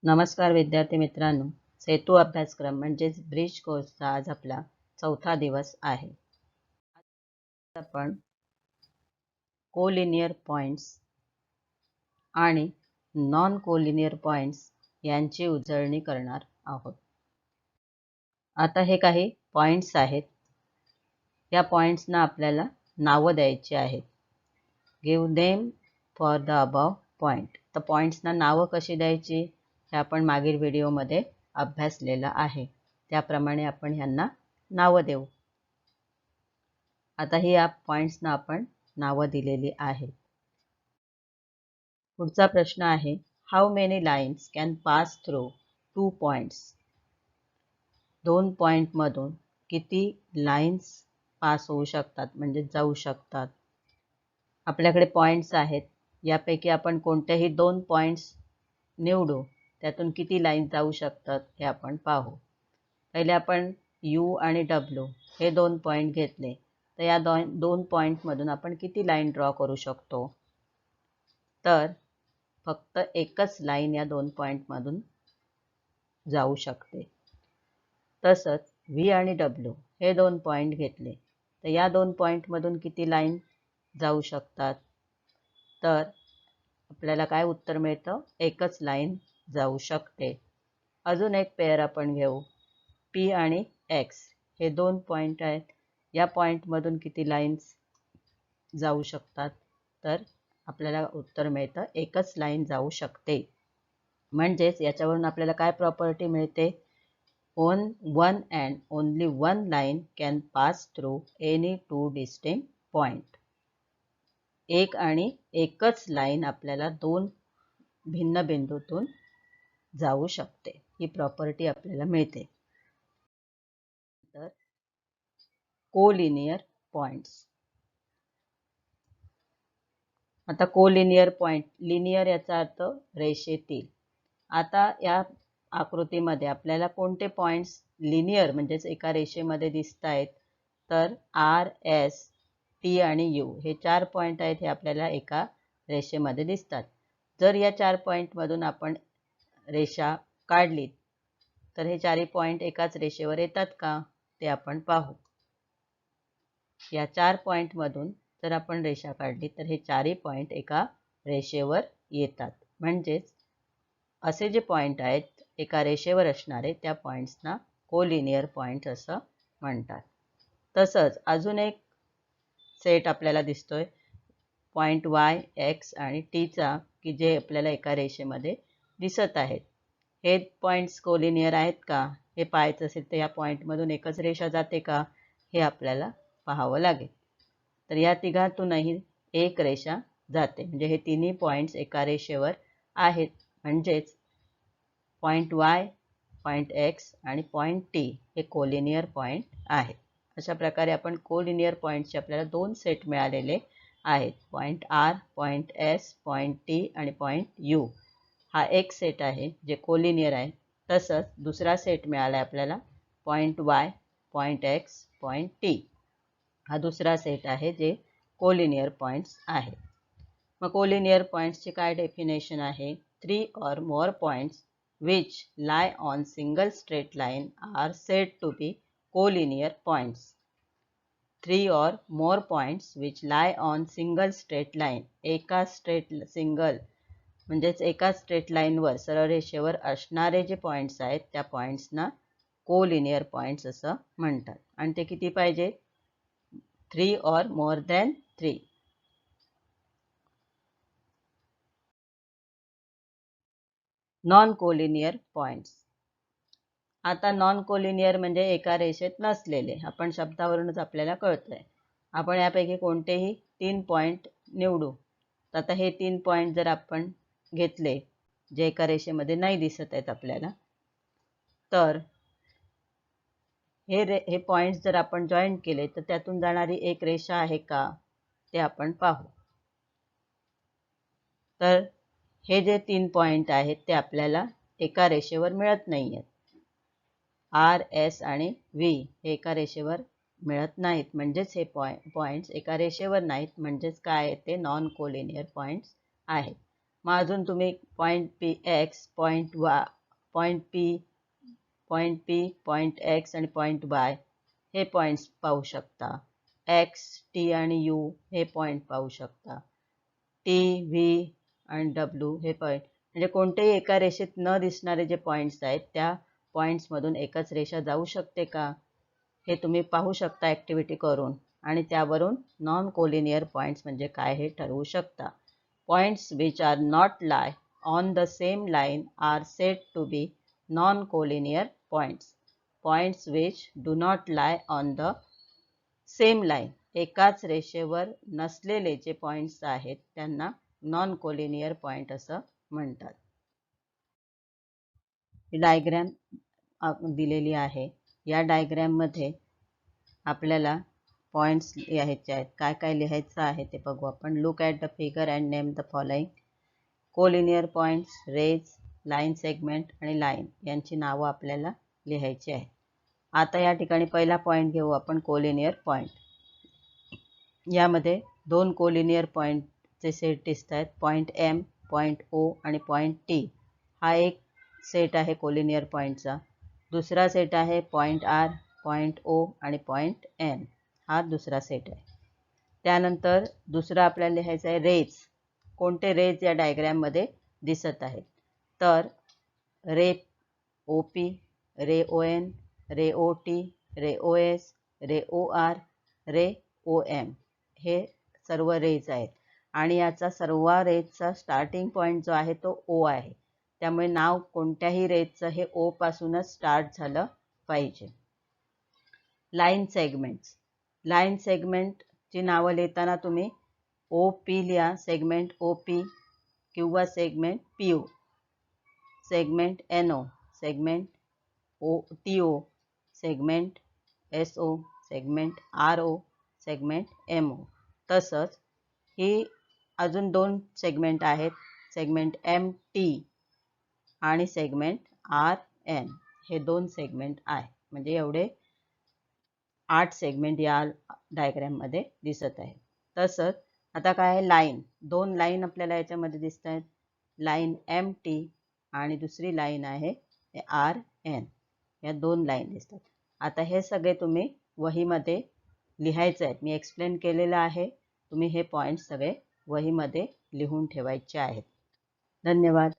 नमस्कार विद्यार्थी मित्रांनो, सेतू अभ्यासक्रम म्हणजेच ब्रिज कोर्सचा आज आपला चौथा दिवस आहे. आज आपण कोलिनियर पॉइंट्स आणि नॉन कोलिनियर पॉइंट्स यांची उजळणी करणार आहोत. आता हे काही पॉइंट्स आहेत. या पॉइंट्सना आपल्याला नावं द्यायची आहेत. Give name for the above point. तर पॉइंट्सना नावं कशी द्यायची हे आपण मागील व्हिडिओमध्ये अभ्यासलेलं आहे. त्याप्रमाणे आपण ह्यांना नावं देऊ. आता ही या पॉइंट्सना आपण नावं दिलेली आहेत. पुढचा प्रश्न आहे, how many lines can pass through 2 points. 2 पॉइंटमधून किती लाईन्स पास होऊ शकतात म्हणजे जाऊ शकतात. आपल्याकडे पॉइंट्स आहेत. यापैकी आपण कोणत्याही 2 पॉइंट्स निवडू. त्यातून किती लाईन जाऊ शकतात हे आपण पाहू. पहिले आपण यू आणि डब्ल्यू हे 2 पॉइंट घेतले. तर या 2 पॉइंटमधून आपण किती लाईन ड्रॉ करू शकतो. तर फक्त एकच लाईन या 2 पॉइंटमधून जाऊ शकते. तसंच व्ही आणि डब्ल्यू हे 2 पॉइंट घेतले. तर या 2 पॉइंटमधून किती लाईन जाऊ शकतात. तर आपल्याला काय उत्तर मिळतं, एकच लाईन जाऊ शकते. अजून एक पेअर आपण घेऊ, पी आणि एक्स हे 2 पॉइंट आहेत. या पॉइंटमधून किती लाईन्स जाऊ शकतात. तर आपल्याला उत्तर मिळतं, एकच लाईन जाऊ शकते. म्हणजेच याच्यावरून आपल्याला काय प्रॉपर्टी मिळते, one and only one line can pass through any 2 distinct point. एक आणि एकच लाईन आपल्याला 2 भिन्न बिंदूतून जाऊ शकते. ही प्रॉपर्टी आपल्याला मिळते. तर कोलिनियर पॉइंट्स. आता कोलिनियर पॉइंट, लिनियर याचा अर्थ रेषेतील. आता या आकृतीमध्ये आपल्याला कोणते पॉइंट्स लिनियर म्हणजेच एका रेषेमध्ये दिसत आहेत. तर आर, एस, टी आणि यू हे 4 पॉइंट आहेत. हे आपल्याला एका रेषेमध्ये दिसतात. जर या 4 पॉइंटमधून आपण रेषा काढली तर हे 4 पॉइंट एकाच रेषेवर येतात का ते आपण पाहू. या 4 पॉइंटमधून जर आपण रेषा काढली तर हे 4 पॉइंट एका रेषेवर येतात. म्हणजेच असे जे पॉइंट आहेत एका रेषेवर असणारे त्या पॉइंट्सना कोलिनियर पॉइंट असं म्हणतात. तसंच अजून एक सेट आपल्याला दिसतोय पॉइंट वाय, एक्स आणि टीचा, की जे आपल्याला एका रेषेमध्ये दिसत आहेत. हे पॉइंट्स कोलिनियर आहेत का हे पाहायचं असेल तर या पॉइंटमधून एकच रेषा जाते का हे आपल्याला पाहावं लागेल. तर या तिघातूनही एक रेषा जाते. म्हणजे हे तिन्ही पॉइंट्स एका रेषेवर आहेत. म्हणजेच पॉइंट वाय, पॉइंट एक्स आणि पॉइंट टी हे कोलिनियर पॉइंट आहेत. अशा प्रकारे आपण कोलिनियर पॉइंट्सचे आपल्याला 2 सेट मिळालेले आहेत. Point R, point S, point T आणि पॉइंट यू हा एक सेट आहे जे कोलिनियर आहे. तसंच दुसरा सेट मिळाला आहे आपल्याला point Y, point x, point T हा दुसरा सेट आहे जे कोलिनियर पॉइंट्स आहेत. मग कोलिनियर पॉइंट्सची काय डेफिनेशन आहे, 3 or more points which lie on single straight line are said to be collinear points. 3 or more points which lie on single straight line, एका single म्हणजेच एका स्ट्रेट लाईनवर सरळ रेषेवर असणारे जे पॉइंट्स आहेत त्या पॉइंट्सना कोलिनियर पॉइंट्स असं म्हणतात. आणि ते किती पाहिजे, 3 or more than 3. Non collinear points. आता नॉन कोलिनियर म्हणजे एका रेषेत नसलेले. आपण शब्दावरूनच आपल्याला कळतंय. आपण यापैकी कोणतेही 3 पॉइंट निवडू. तर आता हे 3 पॉइंट जर आपण घेतले जे एका रेषेमध्ये नाही दिसत आहेत आपल्याला, तर हे पॉइंट्स जर आपण जॉईन केले तर त्यातून जाणारी एक रेषा आहे का ते आपण पाहू. तर हे जे 3 पॉइंट आहेत ते आपल्याला एका रेषेवर मिळत नाही आहेत. आर, एस आणि व्ही हे एका रेषेवर मिळत नाहीत. म्हणजेच हे पॉइंट्स एका रेषेवर नाहीत. म्हणजेच काय आहे ते नॉन कोलिनियर पॉइंट्स आहेत. मग अजून तुम्ही point P x, point Y, point P, point x आणि पॉईंट वाय हे पॉईंट्स पाहू शकता. एक्स, टी आणि यू हे पॉईंट पाहू शकता. टी, व्ही आणि डब्ल्यू हे पॉईंट, म्हणजे कोणतेही एका रेषेत न दिसणारे जे पॉईंट्स आहेत त्या पॉईंट्समधून एकच रेषा जाऊ शकते का, हे तुम्ही पाहू शकता ॲक्टिव्हिटी करून, आणि त्यावरून नॉन कोलिनियर पॉईंट्स म्हणजे काय हे ठरवू शकता. Points which are not lie on the same line are said to be non collinear points. Points which do not lie on the same line, एकाच रेषेवर नसलेले जे पॉईंट्स आहेत त्यांना नॉन कोलिनियर पॉईंट असं म्हणतात. ही डायग्रॅम दिलेली आहे. या डायग्रॅममध्ये आपल्याला पॉईंट्स लिहायचे आहेत. काय काय लिहायचं आहे ते बघू आपण. Look at the figure and name the following. Collinear points, rays, line segment आणि लाईन यांची नावं आपल्याला लिहायची आहेत. आता या ठिकाणी पहिला पॉईंट घेऊ आपण, कोलिनियर पॉईंट. यामध्ये दोन कोलिनियर पॉईंटचे सेट दिसत आहेत. पॉईंट एम, पॉईंट ओ आणि पॉईंट टी हा एक सेट आहे कोलिनियर पॉईंटचा. दुसरा सेट आहे पॉईंट आर, पॉईंट ओ आणि पॉईंट एन हा दुसरा सेट आहे. त्यानंतर दुसरं आपल्याला लिहायचं आहे रेज. कोणते रेज या डायग्रॅममध्ये दिसत आहेत, तर रे ओ पी, रे ओ एन, रे ओ टी, रे ओ एस, रे ओ आर, रे ओ एम हे सर्व रेज आहेत. आणि याचा सर्व रेजचा स्टार्टिंग पॉईंट जो आहे तो ओ आहे. त्यामुळे नाव कोणत्याही रेजचं हे ओ पासूनच स्टार्ट झालं पाहिजे. Line segments. लाईन सेगमेंटची नावं लिहिताना तुम्ही ओ पी लिहा, सेगमेंट ओ पी किंवा segment P O, segment N O, segment O T O, segment S O, segment R O, segment M O. तसंच ही अजून दोन सेगमेंट आहेत, सेगमेंट एम टी आणि सेगमेंट आर एन हे दोन सेगमेंट आहे. म्हणजे एवढे 8 सेगमेंट या डायग्रॅममध्ये दिसत आहे. तसंच आता काय आहे, लाईन. दोन लाईन आपल्याला याच्यामध्ये दिसत आहेत, लाईन एम टी आणि दुसरी लाईन आहे आर एन. या दोन लाईन दिसतात. आता हे सगळे तुम्ही वहीमध्ये लिहायचं आहे. मी एक्सप्लेन केलेलं आहे. तुम्ही हे पॉईंट्स सगळे वहीमध्ये लिहून ठेवायचे आहेत. धन्यवाद.